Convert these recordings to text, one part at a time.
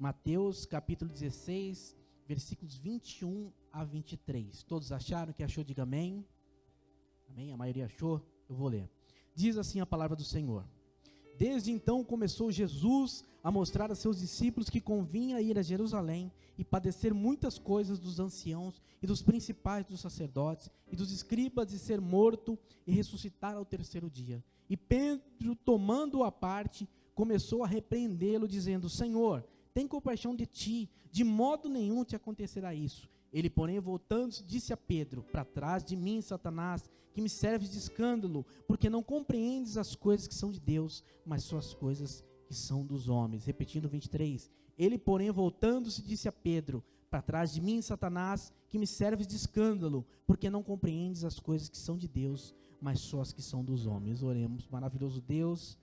Mateus capítulo 16, versículos 21 a 23. Todos acharam? Que achou, diga amém. Amém? A maioria achou? Eu vou ler. Diz assim a palavra do Senhor. Desde então começou Jesus a mostrar a seus discípulos que convinha ir a Jerusalém e padecer muitas coisas dos anciãos e dos principais dos sacerdotes e dos escribas, e ser morto e ressuscitar ao terceiro dia. E Pedro, tomando-o à parte, começou a repreendê-lo, dizendo: Senhor, tem compaixão de ti, de modo nenhum te acontecerá isso. Ele, porém, voltando-se, disse a Pedro: para trás de mim, Satanás, que me serves de escândalo, porque não compreendes as coisas que são de Deus, mas só as coisas que são dos homens. Repetindo 23. Ele, porém, voltando-se, disse a Pedro: para trás de mim, Satanás, que me serves de escândalo, porque não compreendes as coisas que são de Deus, mas só as que são dos homens. Oremos. Maravilhoso Deus,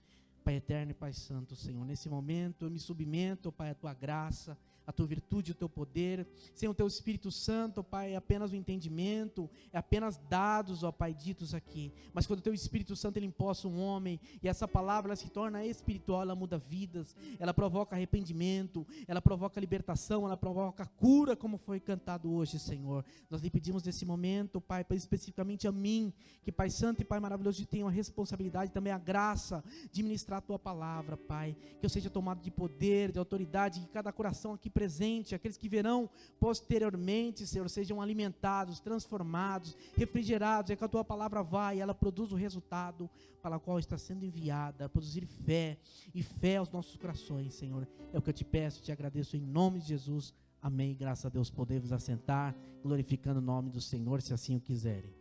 Pai eterno e Pai santo, Senhor, nesse momento eu me submeto, Pai, à tua graça, a tua virtude e o teu poder. Sem o teu Espírito Santo, Pai, é apenas o entendimento, é apenas dados, ó Pai, ditos aqui. Mas quando o teu Espírito Santo ele empossa um homem, e essa palavra ela se torna espiritual, ela muda vidas, ela provoca arrependimento, ela provoca libertação, ela provoca cura, como foi cantado hoje, Senhor. Nós lhe pedimos nesse momento, Pai, especificamente a mim, que Pai Santo e Pai maravilhoso, tenho a responsabilidade, também a graça de ministrar a tua palavra, Pai, que eu seja tomado de poder, de autoridade, que cada coração aqui presente, aqueles que verão posteriormente, Senhor, sejam alimentados, transformados, refrigerados, é que a tua palavra vai, ela produz o resultado para o qual está sendo enviada, produzir fé, e fé aos nossos corações, Senhor. É o que eu te peço, te agradeço em nome de Jesus, amém. Graças a Deus, podemos assentar, glorificando o nome do Senhor, se assim o quiserem.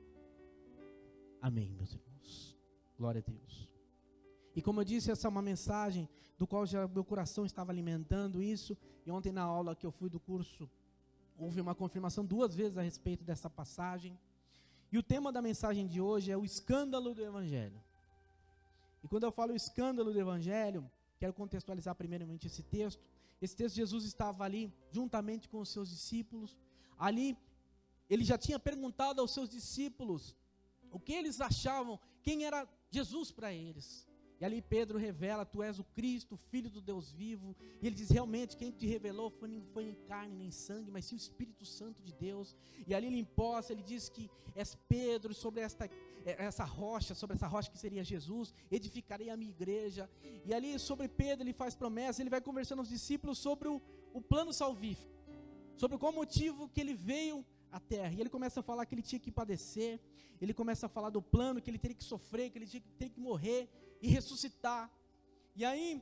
Amém, meus irmãos. Glória a Deus. E como eu disse, essa é uma mensagem do qual já meu coração estava alimentando isso. E ontem na aula que eu fui do curso, houve uma confirmação 2 vezes a respeito dessa passagem. E o tema da mensagem de hoje é o escândalo do Evangelho. E quando eu falo escândalo do Evangelho, quero contextualizar primeiramente esse texto. Esse texto, Jesus estava ali juntamente com os seus discípulos. Ali, ele já tinha perguntado aos seus discípulos o que eles achavam, quem era Jesus para eles. E ali Pedro revela: tu és o Cristo, Filho do Deus vivo. E ele diz: realmente quem te revelou não foi em carne nem sangue, mas sim o Espírito Santo de Deus. E ali ele imposta, ele diz que és Pedro, sobre essa rocha que seria Jesus, edificarei a minha igreja. E ali sobre Pedro ele faz promessa, ele vai conversando aos discípulos sobre o plano salvífico, sobre qual motivo que ele veio à terra. E ele começa a falar que ele tinha que padecer, ele começa a falar do plano, que ele teria que sofrer, que ele teria que morrer e ressuscitar. E aí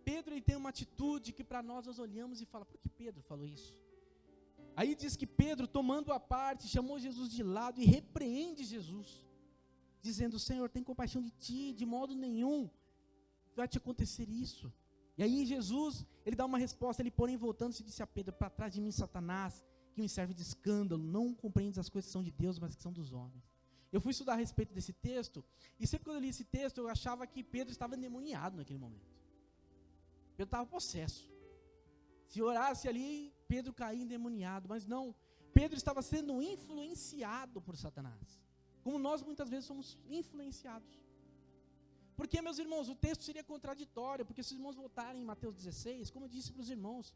Pedro ele tem uma atitude que para nós olhamos e fala: por que Pedro falou isso? Aí diz que Pedro, tomando a parte, chamou Jesus de lado e repreende Jesus, dizendo: Senhor, tem compaixão de ti, de modo nenhum vai te acontecer isso. E aí Jesus, ele dá uma resposta, ele porém voltando-se disse a Pedro: para trás de mim, Satanás, que me serve de escândalo, não compreendes as coisas que são de Deus, mas que são dos homens. Eu fui estudar a respeito desse texto, e sempre quando eu li esse texto, eu achava que Pedro estava endemoniado naquele momento. Pedro estava possesso. Se orasse ali, Pedro caía endemoniado, mas não. Pedro estava sendo influenciado por Satanás, como nós muitas vezes somos influenciados. Porque, meus irmãos, o texto seria contraditório, porque se os irmãos voltarem em Mateus 16, como eu disse para os irmãos,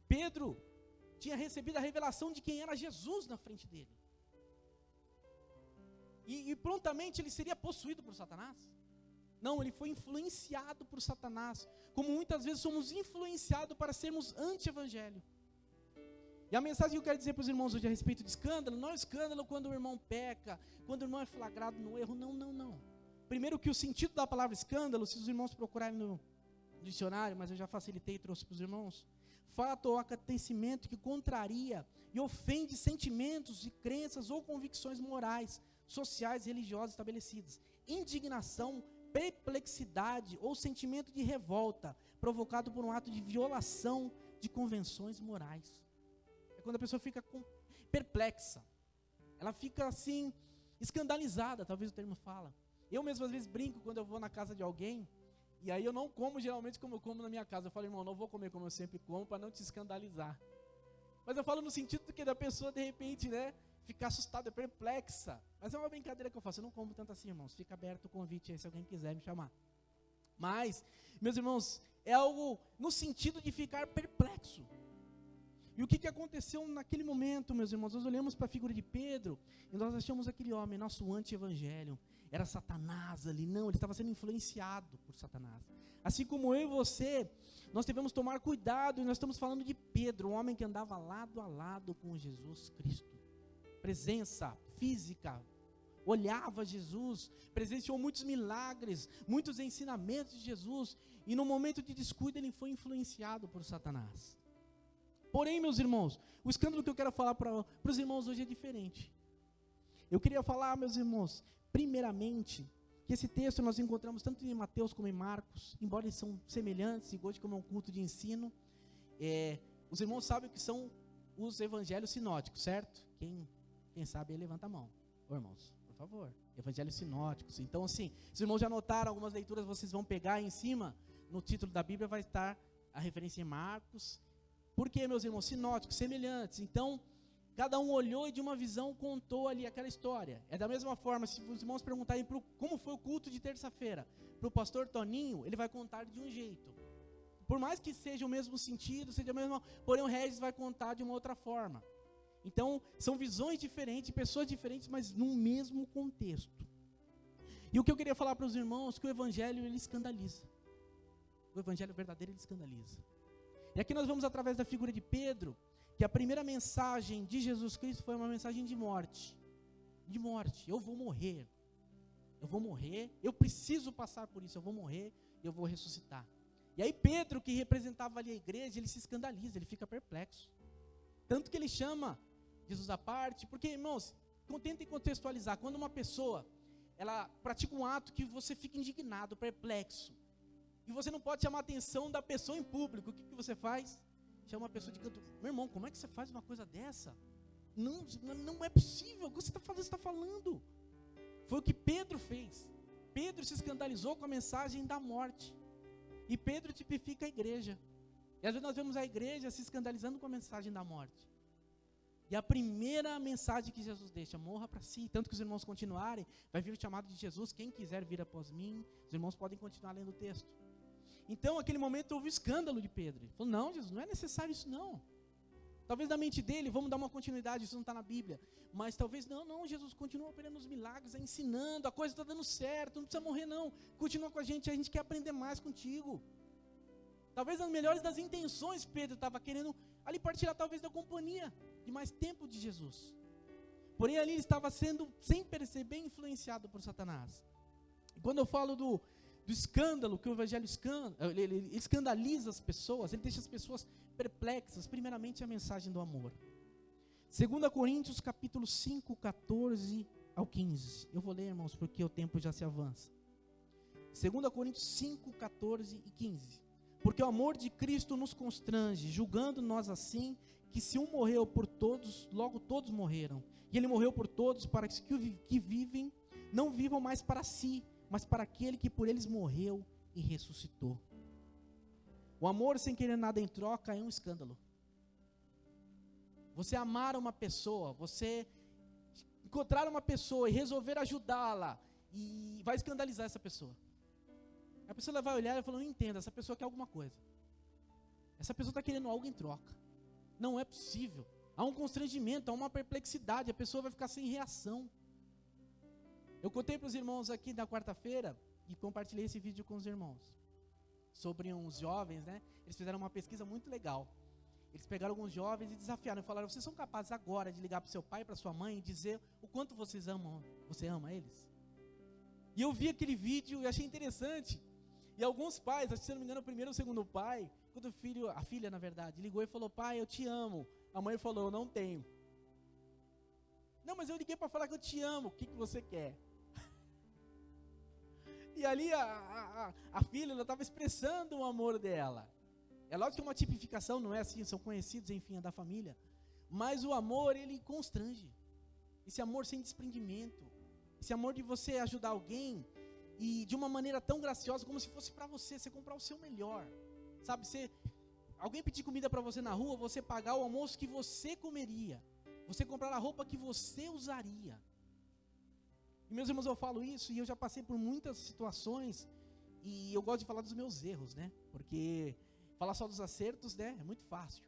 Pedro tinha recebido a revelação de quem era Jesus na frente dele. E prontamente ele seria possuído por Satanás. Não, ele foi influenciado por Satanás, como muitas vezes somos influenciados para sermos anti-evangelho. E a mensagem que eu quero dizer para os irmãos hoje a respeito de escândalo, não é escândalo quando o irmão peca, quando o irmão é flagrado no erro, não. Primeiro que o sentido da palavra escândalo, se os irmãos procurarem no dicionário, mas eu já facilitei e trouxe para os irmãos, fato ou acontecimento que contraria e ofende sentimentos e crenças ou convicções morais, sociais e religiosas estabelecidas. Indignação, perplexidade ou sentimento de revolta provocado por um ato de violação de convenções morais. É quando a pessoa fica perplexa, ela fica assim, escandalizada, talvez o termo fala. Eu mesmo às vezes brinco quando eu vou na casa de alguém, e aí eu não como geralmente como eu como na minha casa. Eu falo: irmão, não vou comer como eu sempre como para não te escandalizar. Mas eu falo no sentido que da pessoa de repente, ficar assustada, perplexa. Mas é uma brincadeira que eu faço, eu não como tanto assim, irmãos. Fica aberto o convite aí se alguém quiser me chamar. Mas, meus irmãos, é algo no sentido de ficar perplexo. E o que aconteceu naquele momento, meus irmãos? Nós olhamos para a figura de Pedro e nós achamos aquele homem, nosso anti-evangelho, era Satanás ali. Não, ele estava sendo influenciado por Satanás. Assim como eu e você, nós devemos tomar cuidado, e nós estamos falando de Pedro, um homem que andava lado a lado com Jesus Cristo. Presença física, olhava Jesus, presenciou muitos milagres, muitos ensinamentos de Jesus, e no momento de descuido ele foi influenciado por Satanás. Porém, meus irmãos, o escândalo que eu quero falar para os irmãos hoje é diferente. Eu queria falar, meus irmãos, primeiramente, que esse texto nós encontramos tanto em Mateus como em Marcos, embora eles são semelhantes, e hoje como é um culto de ensino, os irmãos sabem o que são os evangelhos sinóticos, certo? Quem sabe aí levanta a mão. Ô, irmãos, por favor, evangelhos sinóticos. Então, assim, se os irmãos já notaram algumas leituras, vocês vão pegar aí em cima, no título da Bíblia vai estar a referência em Marcos. Por que, meus irmãos? Sinóticos, semelhantes. Então, cada um olhou e de uma visão contou ali aquela história. É da mesma forma, se os irmãos perguntarem como foi o culto de terça-feira, para o pastor Toninho, ele vai contar de um jeito. Por mais que seja o mesmo sentido, seja a mesma, porém o Regis vai contar de uma outra forma. Então, são visões diferentes, pessoas diferentes, mas no mesmo contexto. E o que eu queria falar para os irmãos, que o evangelho ele escandaliza. O evangelho verdadeiro ele escandaliza. E aqui nós vamos através da figura de Pedro, que a primeira mensagem de Jesus Cristo foi uma mensagem de morte. De morte, eu vou morrer, eu preciso passar por isso, eu vou morrer, eu vou ressuscitar. E aí Pedro, que representava ali a igreja, ele se escandaliza, ele fica perplexo. Tanto que ele chama Jesus à parte, porque, irmãos, tentem contextualizar, quando uma pessoa, ela pratica um ato que você fica indignado, perplexo, e você não pode chamar a atenção da pessoa em público, o que você faz? Chama uma pessoa de canto, meu irmão, como é que você faz uma coisa dessa? Não é possível, o que você está falando? Foi o que Pedro fez. Pedro se escandalizou com a mensagem da morte, e Pedro tipifica a igreja. E às vezes nós vemos a igreja se escandalizando com a mensagem da morte. E a primeira mensagem que Jesus deixa, morra para si. Tanto que os irmãos continuarem, vai vir o chamado de Jesus, quem quiser vir após mim. Os irmãos podem continuar lendo o texto. Então, naquele momento, houve o escândalo de Pedro. Ele falou, não, Jesus, não é necessário isso não. Talvez na mente dele, vamos dar uma continuidade, isso não está na Bíblia. Mas talvez, não, Jesus continua operando os milagres, ensinando, a coisa está dando certo, não precisa morrer não. Continua com a gente quer aprender mais contigo. Talvez nas melhores das intenções, Pedro estava querendo ali partilhar talvez da companhia de mais tempo de Jesus. Porém ali ele estava sendo, sem perceber, influenciado por Satanás. E quando eu falo do escândalo, que o evangelho ele escandaliza as pessoas, ele deixa as pessoas perplexas, primeiramente a mensagem do amor. 2 Coríntios capítulo 5, 14 ao 15. Eu vou ler, irmãos, porque o tempo já se avança. 2 Coríntios 5, 14 e 15. Porque o amor de Cristo nos constrange, julgando nós assim, que se um morreu por todos, logo todos morreram. E ele morreu por todos, para que vivem, não vivam mais para si, mas para aquele que por eles morreu e ressuscitou. O amor sem querer nada em troca é um escândalo. Você amar uma pessoa, você encontrar uma pessoa e resolver ajudá-la, e vai escandalizar essa pessoa. A pessoa vai olhar e falar, não entendo, essa pessoa quer alguma coisa. Essa pessoa está querendo algo em troca. Não é possível. Há um constrangimento, há uma perplexidade, a pessoa vai ficar sem reação. Eu contei para os irmãos aqui na quarta-feira, e compartilhei esse vídeo com os irmãos, sobre uns jovens, né? Eles fizeram uma pesquisa muito legal. Eles pegaram alguns jovens e desafiaram, falaram, vocês são capazes agora de ligar para o seu pai, para sua mãe, e dizer o quanto você ama eles? E eu vi aquele vídeo e achei interessante. E alguns pais, se não me engano, o primeiro ou o segundo pai, quando a filha na verdade, ligou e falou, pai, eu te amo. A mãe falou, eu não tenho. Não, mas eu liguei para falar que eu te amo, o que você quer? E ali a filha, ela estava expressando o amor dela. É lógico que é uma tipificação, não é assim, são conhecidos, enfim, é da família. Mas o amor, ele constrange. Esse amor sem desprendimento. Esse amor de você ajudar alguém e de uma maneira tão graciosa, como se fosse para você comprar o seu melhor. Sabe, alguém pedir comida para você na rua, você pagar o almoço que você comeria. Você comprar a roupa que você usaria. E meus irmãos, eu falo isso e eu já passei por muitas situações e eu gosto de falar dos meus erros, né? Porque falar só dos acertos, né, é muito fácil.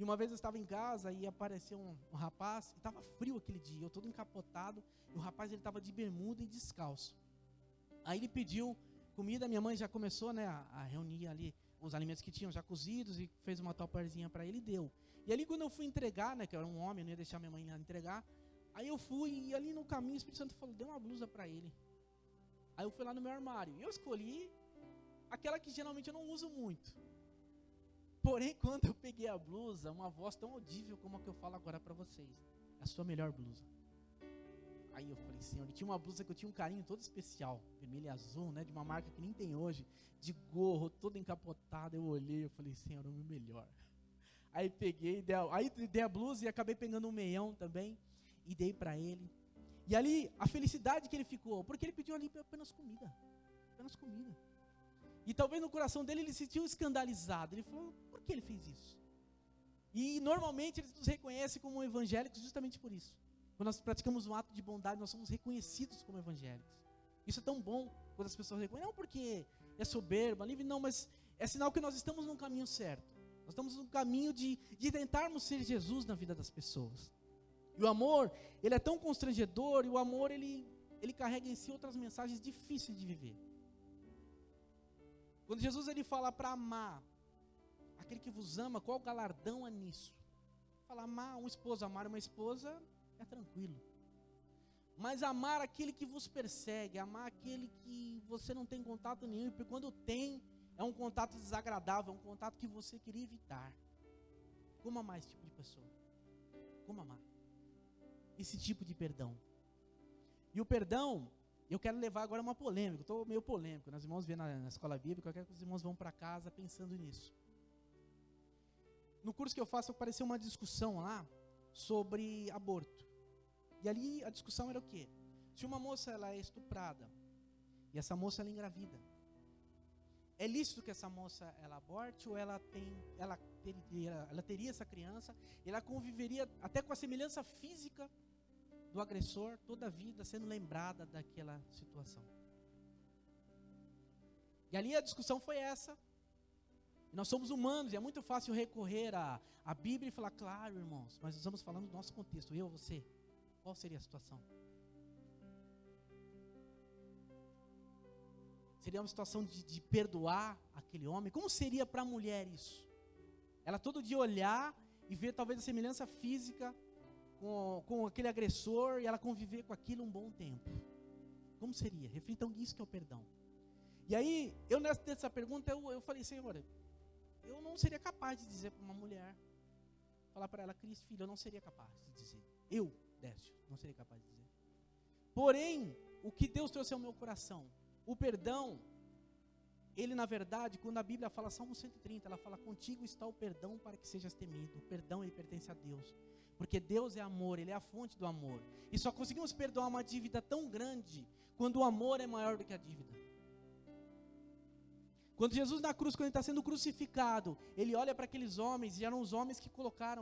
E uma vez eu estava em casa e apareceu um rapaz, e estava frio aquele dia, eu todo encapotado, e o rapaz ele estava de bermuda e descalço. Aí ele pediu comida, minha mãe já começou, né, a reunir ali os alimentos que tinham já cozidos e fez uma tupperzinha para ele e deu. E ali quando eu fui entregar, né, que eu era um homem, eu não ia deixar minha mãe lá entregar, aí eu fui e ali no caminho o Espírito Santo falou, dê uma blusa para ele. Aí eu fui lá no meu armário e eu escolhi aquela que geralmente eu não uso muito. Porém, quando eu peguei a blusa, uma voz tão audível como a que eu falo agora para vocês, a sua melhor blusa. Aí eu falei, Senhor, e tinha uma blusa que eu tinha um carinho todo especial, vermelho e azul, né, de uma marca que nem tem hoje, de gorro, todo encapotado. Eu olhei, eu falei, Senhor, o meu melhor. Aí peguei, dei a blusa e acabei pegando um meião também e dei para ele. E ali, a felicidade que ele ficou, porque ele pediu ali apenas comida, apenas comida. E talvez no coração dele ele se sentiu escandalizado. Ele falou, por que ele fez isso? E normalmente eles nos reconhecem como evangélicos justamente por isso. Quando nós praticamos um ato de bondade, nós somos reconhecidos como evangélicos. Isso é tão bom quando as pessoas reconhecem. Não porque é soberba, livre, não, mas é sinal que nós estamos num caminho certo. Nós estamos num caminho de tentarmos ser Jesus na vida das pessoas. E o amor, ele é tão constrangedor, e o amor, ele carrega em si outras mensagens difíceis de viver. Quando Jesus ele fala para amar aquele que vos ama, qual galardão há nisso? Fala, amar um esposo, amar uma esposa é tranquilo. Mas amar aquele que vos persegue, amar aquele que você não tem contato nenhum, porque quando tem, é um contato desagradável, é um contato que você queria evitar. Como amar esse tipo de pessoa? Como amar esse tipo de perdão? E o perdão, eu quero levar agora uma polêmica, estou meio polêmico, nós irmãos vêm na escola bíblica, eu quero que os irmãos vão para casa pensando nisso. No curso que eu faço, apareceu uma discussão lá sobre aborto. E ali a discussão era o quê? Se uma moça ela é estuprada, e essa moça ela engravida, é lícito que essa moça ela aborte, ou ela teria essa criança, e ela conviveria até com a semelhança física do agressor toda a vida, sendo lembrada daquela situação. E ali a discussão foi essa. E nós somos humanos, e é muito fácil recorrer à Bíblia e falar, claro, irmãos, mas nós estamos falando do nosso contexto, eu, você, qual seria a situação? Seria uma situação de perdoar aquele homem? Como seria para a mulher isso? Ela todo dia olhar e ver talvez a semelhança física com aquele agressor, e ela conviver com aquilo um bom tempo. Como seria? Reflitam nisso que é o perdão. E aí, eu nessa pergunta, eu falei, Senhor, eu não seria capaz de dizer para uma mulher, falar para ela, Cris, filho, eu não seria capaz de dizer. Eu, Décio, não seria capaz de dizer. Porém, o que Deus trouxe ao meu coração, o perdão, ele na verdade, quando a Bíblia fala, Salmo 130, ela fala, contigo está o perdão para que sejas temido. O perdão, ele pertence a Deus. Porque Deus é amor, ele é a fonte do amor. E só conseguimos perdoar uma dívida tão grande, quando o amor é maior do que a dívida. Quando Jesus na cruz, quando ele está sendo crucificado, ele olha para aqueles homens, e eram os homens que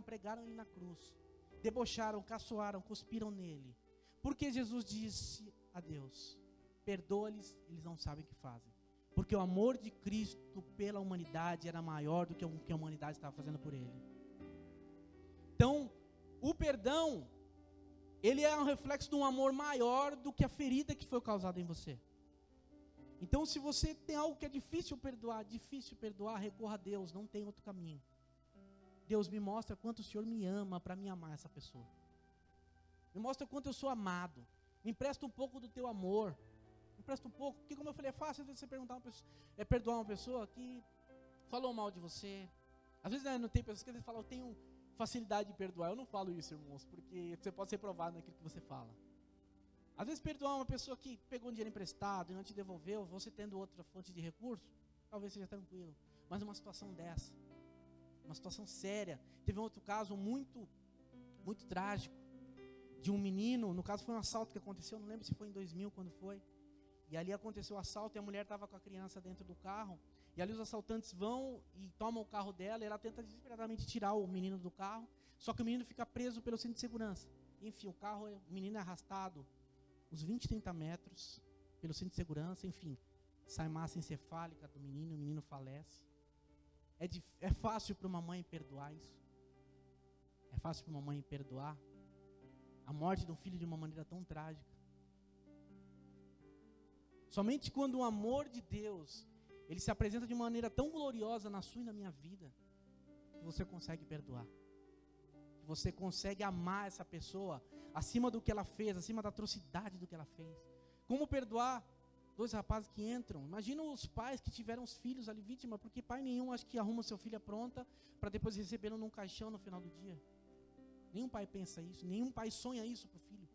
pregaram ele na cruz, debocharam, caçoaram, cuspiram nele. Porque Jesus disse a Deus, perdoa-lhes, eles não sabem o que fazem. Porque o amor de Cristo pela humanidade era maior do que o que a humanidade estava fazendo por ele. Então, o perdão, ele é um reflexo de um amor maior do que a ferida que foi causada em você. Então, se você tem algo que é difícil perdoar, recorra a Deus, não tem outro caminho. Deus, me mostra quanto o Senhor me ama para me amar essa pessoa. Me mostra quanto eu sou amado. Me empresta um pouco do teu amor. Me empresta um pouco, porque como eu falei, é fácil você perdoar uma pessoa que falou mal de você. Às vezes não tem pessoas que às vezes falam, eu tenho facilidade de perdoar. Eu não falo isso, irmãos, porque você pode ser provado naquilo que você fala. Às vezes perdoar uma pessoa que pegou um dinheiro emprestado e não te devolveu, você tendo outra fonte de recurso, talvez seja tranquilo. Mas uma situação dessa, uma situação séria. Teve um outro caso muito trágico, de um menino, no caso foi um assalto que aconteceu, não lembro se foi em 2000, quando foi. E ali aconteceu o assalto e a mulher estava com a criança dentro do carro. E ali os assaltantes vão e tomam o carro dela, e ela tenta desesperadamente tirar o menino do carro, só que o menino fica preso pelo cinto de segurança. Enfim, o menino é arrastado uns 20, 30 metros pelo cinto de segurança, enfim, sai massa encefálica do menino, o menino falece. É fácil para uma mãe perdoar isso. É fácil para uma mãe perdoar a morte de um filho de uma maneira tão trágica. Somente quando o amor de Deus, ele se apresenta de uma maneira tão gloriosa na sua e na minha vida, que você consegue perdoar. Que você consegue amar essa pessoa acima do que ela fez, acima da atrocidade do que ela fez. Como perdoar 2 rapazes que entram? Imagina os pais que tiveram os filhos ali vítima, porque pai nenhum acha que arruma seu filho pronta para depois recebê-lo num caixão no final do dia. Nenhum pai pensa isso, nenhum pai sonha isso para o filho.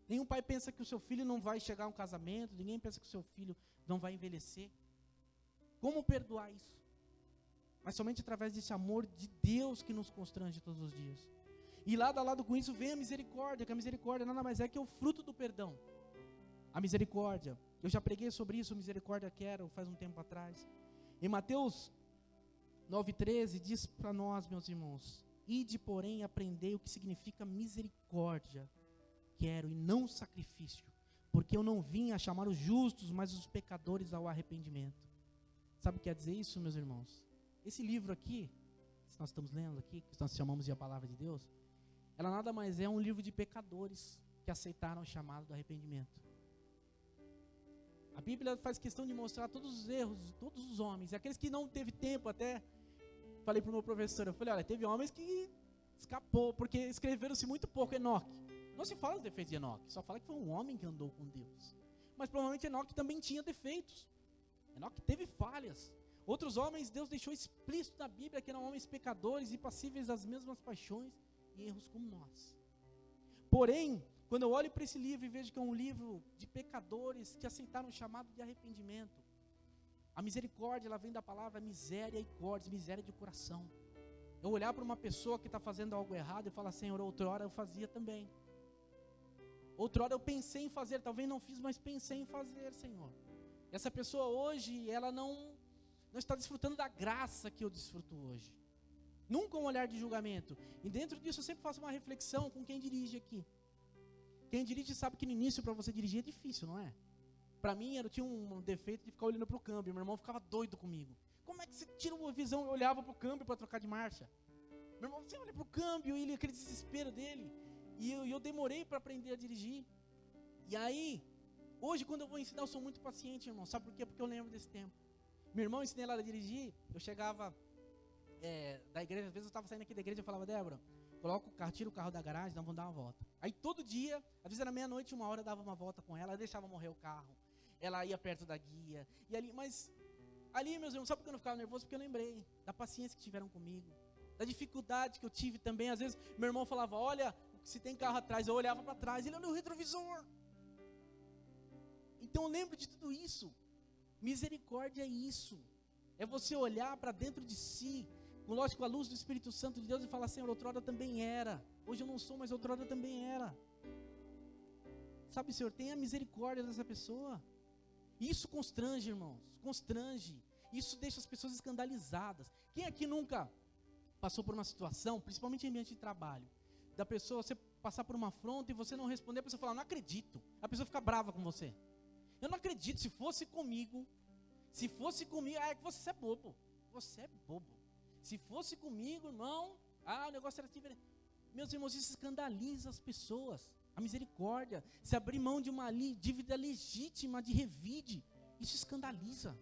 Nenhum pai pensa que o seu filho não vai chegar a um casamento, ninguém pensa que o seu filho não vai envelhecer. Como perdoar isso? Mas somente através desse amor de Deus que nos constrange todos os dias. E lado a lado com isso vem a misericórdia, que a misericórdia nada mais é que o fruto do perdão. A misericórdia, eu já preguei sobre isso, misericórdia quero, faz um tempo atrás. Em Mateus 9,13 diz para nós, meus irmãos: ide, porém, aprendei o que significa misericórdia quero e não sacrifício, porque eu não vim a chamar os justos, mas os pecadores ao arrependimento. Sabe o que quer dizer isso, meus irmãos? Esse livro aqui, que nós estamos lendo aqui, que nós chamamos de a Palavra de Deus, ela nada mais é um livro de pecadores que aceitaram o chamado do arrependimento. A Bíblia faz questão de mostrar todos os erros de todos os homens, e aqueles que não teve tempo até, falei para o meu professor, eu falei, olha, teve homens que escapou, porque escreveram-se muito pouco. Enoque, não se fala os defeitos de Enoque, só fala que foi um homem que andou com Deus. Mas provavelmente Enoque também tinha defeitos. Enoque teve falhas. Outros homens, Deus deixou explícito na Bíblia que eram homens pecadores e passíveis das mesmas paixões e erros como nós. Porém, quando eu olho para esse livro e vejo que é um livro de pecadores que aceitaram o chamado de arrependimento, a misericórdia, ela vem da palavra miséria e córdia, miséria de coração. Eu olhar para uma pessoa que está fazendo algo errado e falar, Senhor, outrora eu fazia também. Outrora eu pensei em fazer, talvez não fiz, mas pensei em fazer, Senhor. Essa pessoa hoje, ela não está desfrutando da graça que eu desfruto hoje. Nunca um olhar de julgamento. E dentro disso eu sempre faço uma reflexão com quem dirige aqui. Quem dirige sabe que no início para você dirigir é difícil, não é? Para mim, eu tinha um defeito de ficar olhando para o câmbio. Meu irmão ficava doido comigo. Como é que você tira uma visão? Eu olhava para o câmbio para trocar de marcha. Meu irmão, você olha para o câmbio, ele, aquele desespero dele. E eu demorei para aprender a dirigir. E aí, hoje quando eu vou ensinar, eu sou muito paciente, irmão. Sabe por quê? Porque eu lembro desse tempo. Meu irmão, eu ensinei ela a dirigir. Eu chegava da igreja, às vezes eu estava saindo aqui da igreja e eu falava, Débora, coloca o carro, tira o carro da garagem, nós vamos dar uma volta. Aí todo dia, às vezes era meia-noite, 1 hora, eu dava uma volta com ela, eu deixava morrer o carro. Ela ia perto da guia. E ali, mas ali, meus irmãos, sabe por que eu não ficava nervoso? Porque eu lembrei da paciência que tiveram comigo, da dificuldade que eu tive também. Às vezes, meu irmão falava, olha, se tem carro atrás, eu olhava para trás, ele olha o retrovisor. Então eu lembro de tudo isso. Misericórdia é isso. É você olhar para dentro de si, lógico, a luz do Espírito Santo de Deus, e falar, Senhor, outrora também era. Hoje eu não sou, mas outrora também era. Sabe, Senhor, tenha misericórdia dessa pessoa. Isso constrange, irmãos, constrange. Isso deixa as pessoas escandalizadas. Quem aqui nunca passou por uma situação, principalmente em ambiente de trabalho, da pessoa, você passar por uma afronta e você não responder, a pessoa fala, não acredito. A pessoa fica brava com você. Eu não acredito, se fosse comigo, é que você é bobo. Você é bobo. Se fosse comigo, irmão, o negócio era diferente. Meus irmãos, isso escandaliza as pessoas. A misericórdia, se abrir mão de uma dívida legítima de revide, isso escandaliza.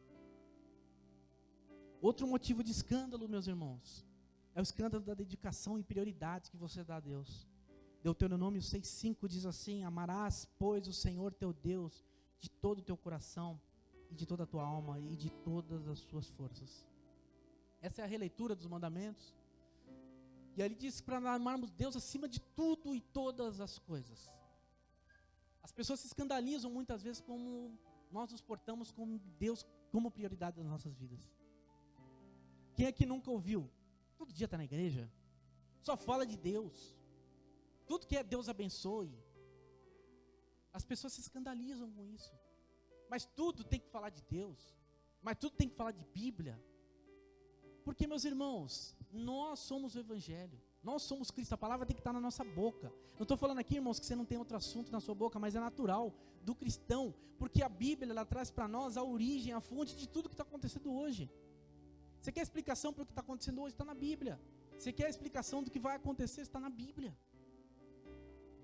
Outro motivo de escândalo, meus irmãos, é o escândalo da dedicação e prioridade que você dá a Deus. Deuteronômio 6,5 diz assim, amarás, pois, o Senhor teu Deus de todo o teu coração e de toda a tua alma e de todas as suas forças. Essa é a releitura dos mandamentos. E ali diz para amarmos Deus acima de tudo e todas as coisas. As pessoas se escandalizam muitas vezes como nós nos portamos com Deus como prioridade das nossas vidas. Quem aqui nunca ouviu? Todo dia está na igreja, só fala de Deus. Tudo que é Deus abençoe. As pessoas se escandalizam com isso. Mas tudo tem que falar de Deus. Mas tudo tem que falar de Bíblia. Porque, meus irmãos, nós somos o Evangelho. Nós somos Cristo. A palavra tem que estar na nossa boca. Não estou falando aqui, irmãos, que você não tem outro assunto na sua boca, mas é natural do cristão. Porque a Bíblia, ela traz para nós a origem, a fonte de tudo que está acontecendo hoje. Você quer explicação para o que está acontecendo hoje? Está na Bíblia. Você quer a explicação do que vai acontecer? Está na Bíblia.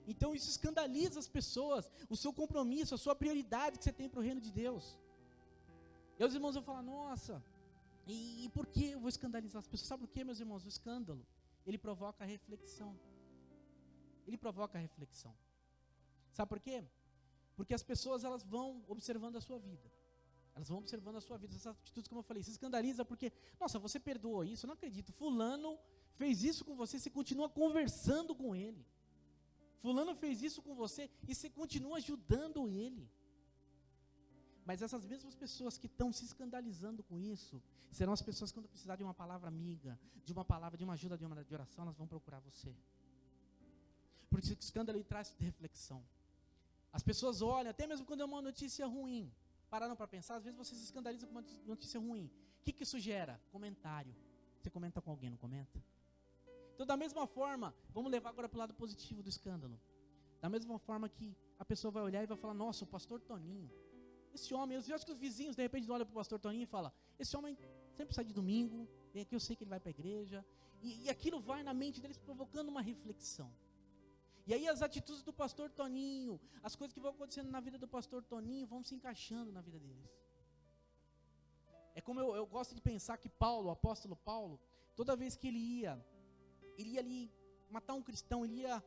Então isso escandaliza as pessoas, o seu compromisso, a sua prioridade que você tem para o reino de Deus. E os irmãos vão falar, nossa, e por que eu vou escandalizar as pessoas? Sabe por quê, meus irmãos? O escândalo, ele provoca a reflexão. Ele provoca a reflexão. Sabe por quê? Porque as pessoas, elas vão observando a sua vida. Elas vão observando a sua vida, essas atitudes, como eu falei, se escandaliza porque, nossa, você perdoou isso, eu não acredito, fulano fez isso com você continua conversando com ele. Fulano fez isso com você e você continua ajudando ele. Mas essas mesmas pessoas que estão se escandalizando com isso, serão as pessoas que quando precisar de uma palavra amiga, de uma palavra, de uma ajuda, de uma de oração, elas vão procurar você. Porque esse escândalo ele traz reflexão. As pessoas olham, até mesmo quando é uma notícia ruim, pararam para pensar, às vezes você se escandaliza com uma notícia ruim. O que isso gera? Comentário. Você comenta com alguém, não comenta? Então, da mesma forma, vamos levar agora para o lado positivo do escândalo. Da mesma forma que a pessoa vai olhar e vai falar, nossa, o pastor Toninho, esse homem, eu acho que os vizinhos de repente olham para o pastor Toninho e falam, esse homem sempre sai de domingo, vem aqui, eu sei que ele vai para a igreja, e aquilo vai na mente deles provocando uma reflexão. E aí as atitudes do pastor Toninho, as coisas que vão acontecendo na vida do pastor Toninho, vão se encaixando na vida deles. É como eu gosto de pensar que Paulo, o apóstolo Paulo, toda vez que ele ia ali matar um cristão, ele ia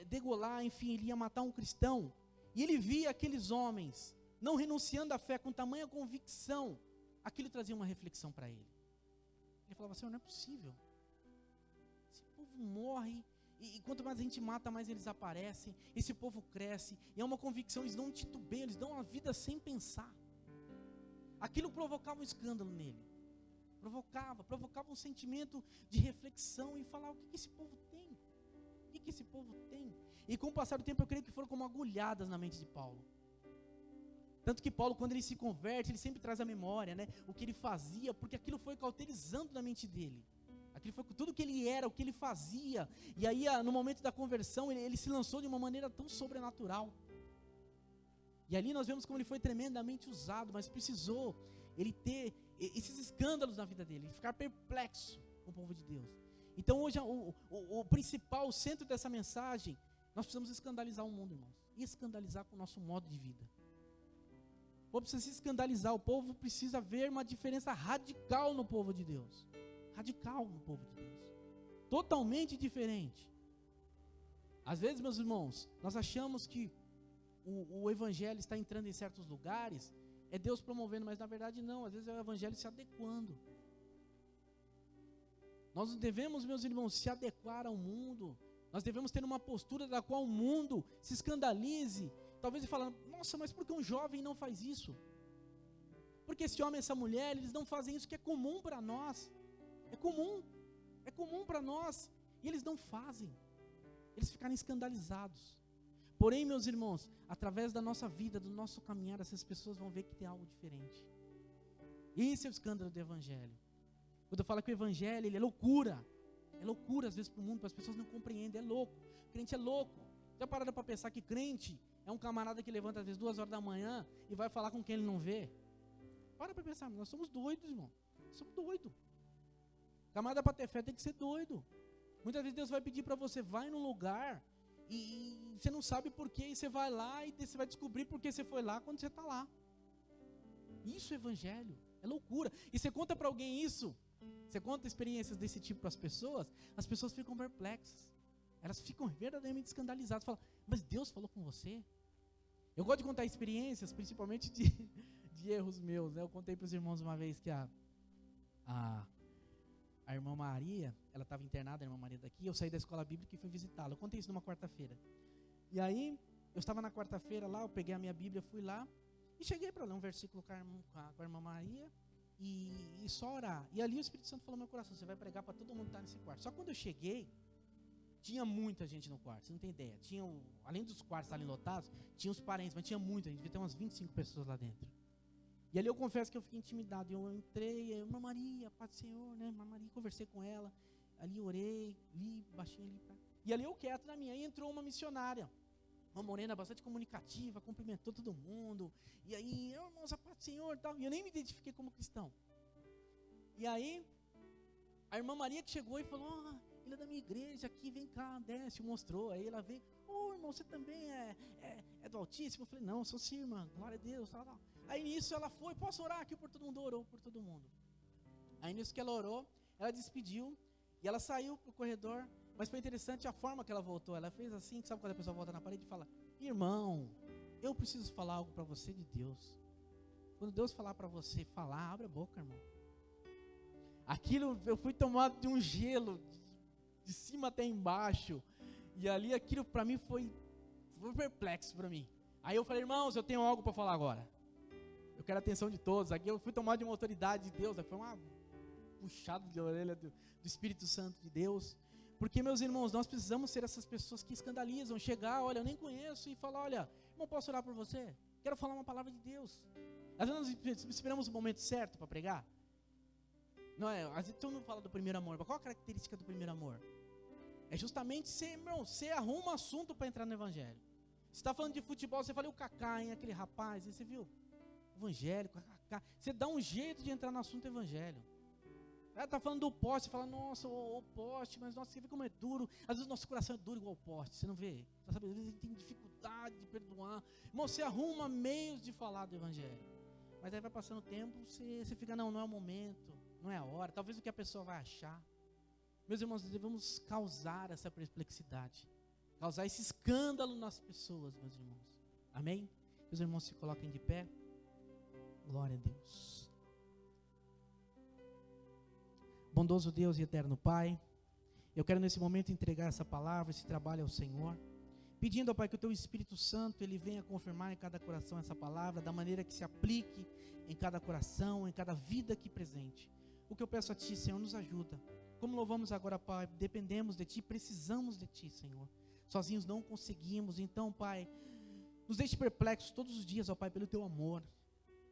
degolar, enfim, ele ia matar um cristão, e ele via aqueles homens não renunciando à fé com tamanha convicção, aquilo trazia uma reflexão para ele. Ele falava, Senhor, não é possível, esse povo morre, e quanto mais a gente mata, mais eles aparecem, esse povo cresce, e é uma convicção, eles não titubeiam, eles dão a vida sem pensar. Aquilo provocava um escândalo nele, provocava um sentimento de reflexão, e falar, o que esse povo tem? O que esse povo tem? E com o passar do tempo, eu creio que foram como agulhadas na mente de Paulo. Tanto que Paulo, quando ele se converte, ele sempre traz a memória, né? O que ele fazia, porque aquilo foi cauterizando na mente dele. Aquilo foi tudo que ele era, o que ele fazia. E aí, no momento da conversão, ele se lançou de uma maneira tão sobrenatural. E ali nós vemos como ele foi tremendamente usado, mas precisou ele ter esses escândalos na vida dele, ficar perplexo com o povo de Deus. Então hoje o principal, o centro dessa mensagem, nós precisamos escandalizar o mundo, irmãos. E escandalizar com o nosso modo de vida. O povo precisa se escandalizar, o povo precisa ver uma diferença radical no povo de Deus. Radical no povo de Deus. Totalmente diferente. Às vezes, meus irmãos, nós achamos que o evangelho está entrando em certos lugares, é Deus promovendo, mas na verdade não, às vezes é o evangelho se adequando. Nós não devemos, meus irmãos, se adequar ao mundo, nós devemos ter uma postura da qual o mundo se escandalize, talvez ele fale, nossa, mas por que um jovem não faz isso? Porque esse homem e essa mulher, eles não fazem isso que é comum para nós, é comum para nós, e eles não fazem, eles ficarem escandalizados. Porém, meus irmãos, através da nossa vida, do nosso caminhar, essas pessoas vão ver que tem algo diferente. Esse é o escândalo do evangelho. Quando eu falo que o evangelho, ele é loucura às vezes para o mundo, para as pessoas não compreendem, é louco, crente é louco. Já pararam para pensar que crente é um camarada que levanta às vezes 2 horas da manhã e vai falar com quem ele não vê? Para pensar, nós somos doidos, irmão, somos doidos. Camarada para ter fé tem que ser doido. Muitas vezes Deus vai pedir para você, vai num lugar e você não sabe porquê, e você vai lá e você vai descobrir porque você foi lá quando você está lá. Isso é evangelho, é loucura. E você conta para alguém isso, você conta experiências desse tipo para as pessoas ficam perplexas, elas ficam verdadeiramente escandalizadas, falam, mas Deus falou com você? Eu gosto de contar experiências, principalmente de erros meus, né? Eu contei para os irmãos uma vez que a irmã Maria, ela estava internada, a irmã Maria daqui, eu saí da escola bíblica e fui visitá-la. Eu contei isso numa quarta-feira. E aí, eu estava na quarta-feira lá, eu peguei a minha Bíblia, fui lá, e cheguei para ler um versículo com a irmã Maria, e só orar. E ali o Espírito Santo falou no meu coração, você vai pregar para todo mundo que está nesse quarto. Só que quando eu cheguei, tinha muita gente no quarto, você não tem ideia. Além dos quartos estarem lotados, tinha os parentes, mas tinha muita gente, devia ter umas 25 pessoas lá dentro. E ali eu confesso que eu fiquei intimidado, eu entrei, irmã Maria, paz do Senhor, né, irmã Maria, conversei com ela, ali orei, li, baixei ali, e ali eu quieto na minha, aí entrou uma missionária, uma morena bastante comunicativa, cumprimentou todo mundo, e aí, irmãos, a paz do Senhor e tal, e eu nem me identifiquei como cristão. E aí, A irmã Maria que chegou e falou, ele é da minha igreja aqui, vem cá, desce, mostrou. Aí ela veio, irmão, você também é do Altíssimo? Eu falei, não, sou sim, irmã, glória a Deus, tal. Aí nisso ela foi, posso orar aqui por todo mundo? Orou por todo mundo. Aí nisso que ela orou, ela despediu, e ela saiu pro corredor, mas foi interessante a forma que ela voltou. Ela fez assim, sabe quando a pessoa volta na parede e fala, irmão, eu preciso falar algo para você de Deus. Quando Deus falar para você falar, abre a boca, irmão. Aquilo, eu fui tomado de um gelo, de cima até embaixo, e ali aquilo para mim foi perplexo para mim. Aí eu falei, irmãos, eu tenho algo para falar agora. Eu quero a atenção de todos. Aqui eu fui tomado de uma autoridade de Deus, foi uma puxada de orelha do Espírito Santo de Deus. Porque, meus irmãos, nós precisamos ser essas pessoas que escandalizam, chegar, olha, eu nem conheço, e falar, olha, irmão, posso orar por você? Quero falar uma palavra de Deus. Às vezes nós esperamos o momento certo para pregar. Não é? Às vezes todo mundo fala do primeiro amor. Qual a característica do primeiro amor? É justamente você arruma assunto para entrar no evangelho. Você está falando de futebol, você fala o Kaká, hein, aquele rapaz, você viu? Evangélico, Kaká. Você dá um jeito de entrar no assunto evangelho. Ela está falando do poste, você fala, nossa, o poste, mas nossa, você vê como é duro. Às vezes nosso coração é duro igual o poste, você não vê? Você sabe, às vezes a gente tem dificuldade de perdoar. Irmão, você arruma meios de falar do evangelho. Mas aí vai passando o tempo, você fica, não é o momento, não é a hora, talvez o que a pessoa vai achar. Meus irmãos, nós devemos causar essa perplexidade, causar esse escândalo nas pessoas, meus irmãos. Amém? Meus irmãos, se coloquem de pé. Glória a Deus. Bondoso Deus e eterno Pai, eu quero nesse momento entregar essa palavra, esse trabalho ao Senhor, pedindo, ó Pai, que o Teu Espírito Santo, Ele venha confirmar em cada coração essa palavra, da maneira que se aplique em cada coração, em cada vida aqui presente. O que eu peço a Ti, Senhor, nos ajuda. Como louvamos agora, Pai, dependemos de Ti, precisamos de Ti, Senhor. Sozinhos não conseguimos, então, Pai, nos deixe perplexos todos os dias, ó Pai, pelo Teu amor.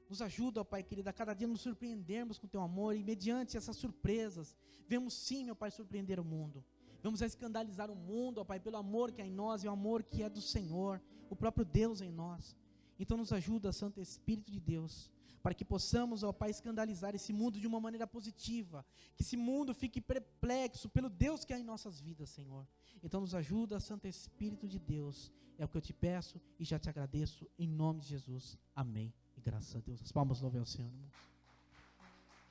Nos ajuda, ó Pai querido, a cada dia nos surpreendermos com Teu amor, e mediante essas surpresas, vemos sim, ó Pai, surpreender o mundo. Vamos escandalizar o mundo, ó Pai, pelo amor que há em nós e o amor que é do Senhor, o próprio Deus em nós. Então nos ajuda, Santo Espírito de Deus, para que possamos, ó Pai, escandalizar esse mundo de uma maneira positiva, que esse mundo fique perplexo pelo Deus que há em nossas vidas, Senhor. Então nos ajuda, Santo Espírito de Deus, é o que eu te peço e já te agradeço, em nome de Jesus, amém. E graças a Deus, as palmas louvem ao Senhor, irmão.